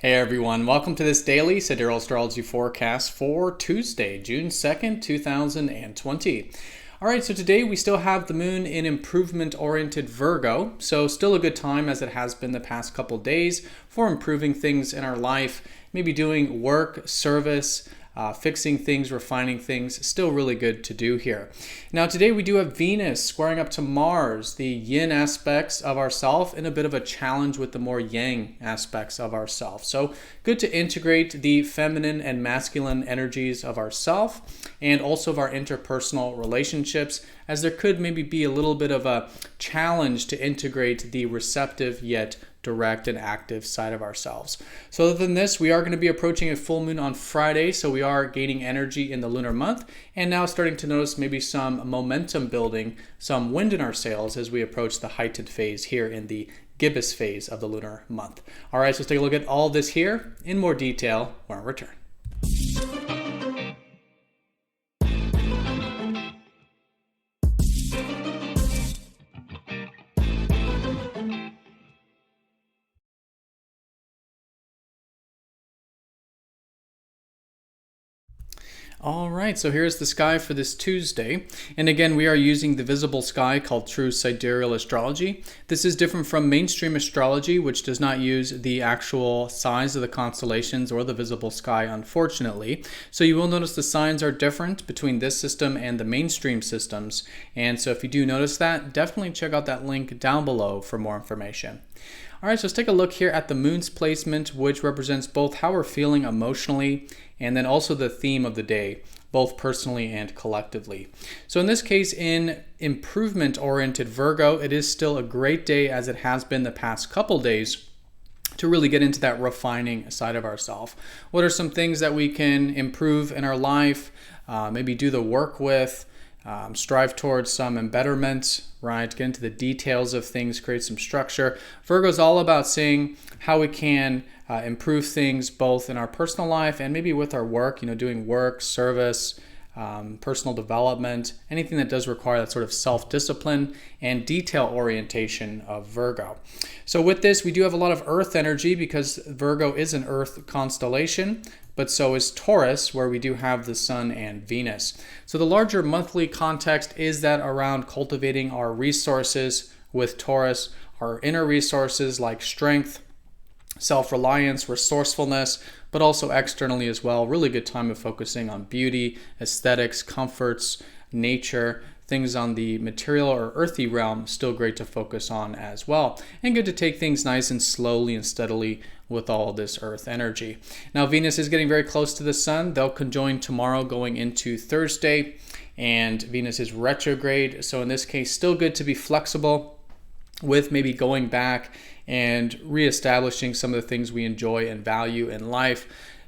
Hey everyone, welcome to this daily Sidereal Astrology forecast for Tuesday, June 2nd, 2020. Alright, so today we still have the moon in improvement-oriented Virgo, so still a good time as it has been the past couple days for improving things in our life, maybe doing work, service, fixing things, refining things, still really good to do here. Now today we do have Venus squaring up to Mars, the yin aspects of ourself, and a bit of a challenge with the more yang aspects of ourself. So good to integrate the feminine and masculine energies of ourself and also of our interpersonal relationships, as there could maybe be a little bit of a challenge to integrate the receptive yet direct and active side of ourselves. So other than this, we are going to be approaching a full moon on Friday, so we are gaining energy in the lunar month and now starting to notice maybe some momentum building, some wind in our sails as we approach the heightened phase here in the gibbous phase of the lunar month. All right, so let's take a look at all this here in more detail when we return. All right, so here's the sky for this Tuesday. And again, we are using the visible sky called true Sidereal Astrology. This is different from mainstream astrology, which does not use the actual size of the constellations or the visible sky, unfortunately. So you will notice the signs are different between this system and the mainstream systems. And so if you do notice that, definitely check out that link down below for more information. All right, so let's take a look here at the moon's placement, which represents both how we're feeling emotionally and then also the theme of the day, both personally and collectively. So in this case, in improvement-oriented Virgo, it is still a great day as it has been the past couple days to really get into that refining side of ourselves. What are some things that we can improve in our life, maybe do the work with, strive towards some embetterment, right? Get into the details of things, create some structure. Virgo is all about seeing how we can improve things both in our personal life and maybe with our work, doing work, service, personal development, anything that does require that sort of self-discipline and detail orientation of Virgo. So with this, we do have a lot of earth energy because Virgo is an earth constellation, but so is Taurus, where we do have the sun and Venus. So the larger monthly context is that around cultivating our resources with Taurus, our inner resources like strength, self-reliance, resourcefulness, but also externally as well. Really good time of focusing on beauty, aesthetics, comforts, nature, things on the material or earthy realm, still great to focus on as well. And good to take things nice and slowly and steadily with all this earth energy. Now Venus is getting very close to the sun. They'll conjoin tomorrow going into Thursday, and Venus is retrograde. So in this case, still good to be flexible with maybe going back and reestablishing some of the things we enjoy and value in life.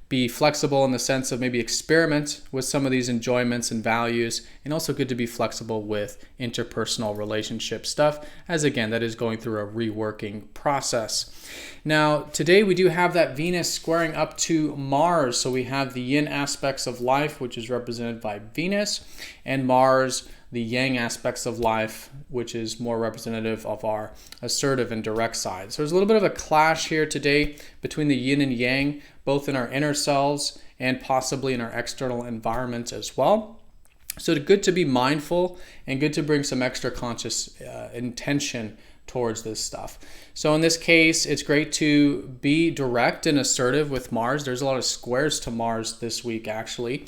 Be flexible in the sense of maybe experiment with some of these enjoyments and values, and also good to be flexible with interpersonal relationship stuff, as again, that is going through a reworking process. Now, today we do have that Venus squaring up to Mars, so we have the yin aspects of life, which is represented by Venus, and Mars, the yang aspects of life, which is more representative of our assertive and direct side. So there's a little bit of a clash here today between the yin and yang, both in our inner selves and possibly in our external environment as well. So good to be mindful and good to bring some extra conscious intention towards this stuff. So in this case, it's great to be direct and assertive with Mars. There's a lot of squares to Mars this week, actually.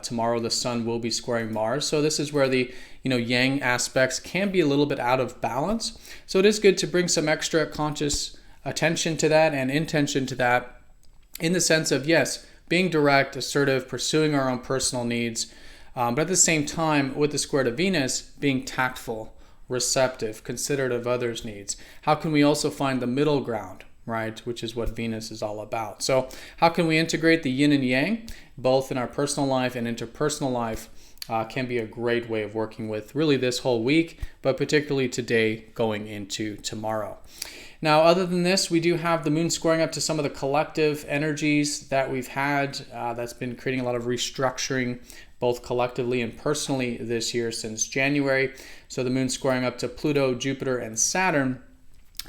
Tomorrow the sun will be squaring Mars. So this is where the yang aspects can be a little bit out of balance. So it is good to bring some extra conscious attention to that and intention to that, in the sense of, yes, being direct, assertive, pursuing our own personal needs, but at the same time, with the square to Venus, being tactful, receptive, considerate of others' needs. How can we also find the middle ground, right? Which is what Venus is all about. So how can we integrate the yin and yang, both in our personal life and interpersonal life, can be a great way of working with really this whole week, but particularly today going into tomorrow. Now, other than this, we do have the moon squaring up to some of the collective energies that we've had that's been creating a lot of restructuring, both collectively and personally this year since January. So the moon squaring up to Pluto, Jupiter, and Saturn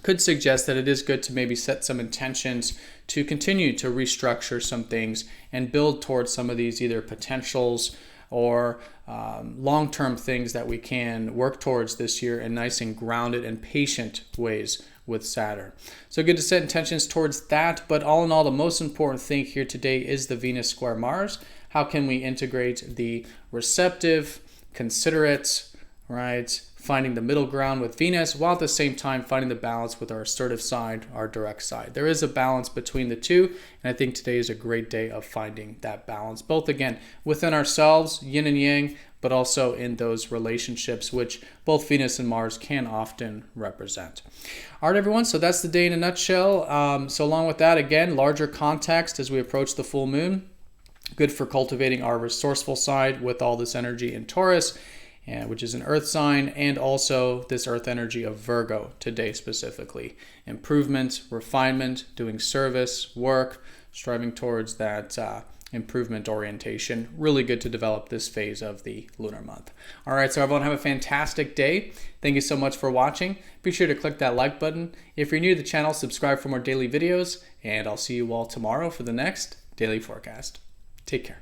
could suggest that it is good to maybe set some intentions to continue to restructure some things and build towards some of these either potentials or long-term things that we can work towards this year in nice and grounded and patient ways with Saturn. So good to set intentions towards that, but all in all, the most important thing here today is the Venus square Mars. How can we integrate the receptive, considerate, right, finding the middle ground with Venus, while at the same time finding the balance with our assertive side, our direct side. There is a balance between the two, and I think today is a great day of finding that balance, both again within ourselves, yin and yang, but also in those relationships which both Venus and Mars can often represent. All right, everyone, so that's the day in a nutshell. So along with that, again, larger context as we approach the full moon, good for cultivating our resourceful side with all this energy in Taurus, which is an earth sign, and also this earth energy of Virgo today specifically. Improvement, refinement, doing service, work, striving towards that improvement orientation. Really good to develop this phase of the lunar month. All right, so everyone have a fantastic day. Thank you so much for watching. Be sure to click that like button. If you're new to the channel, subscribe for more daily videos, and I'll see you all tomorrow for the next daily forecast. Take care.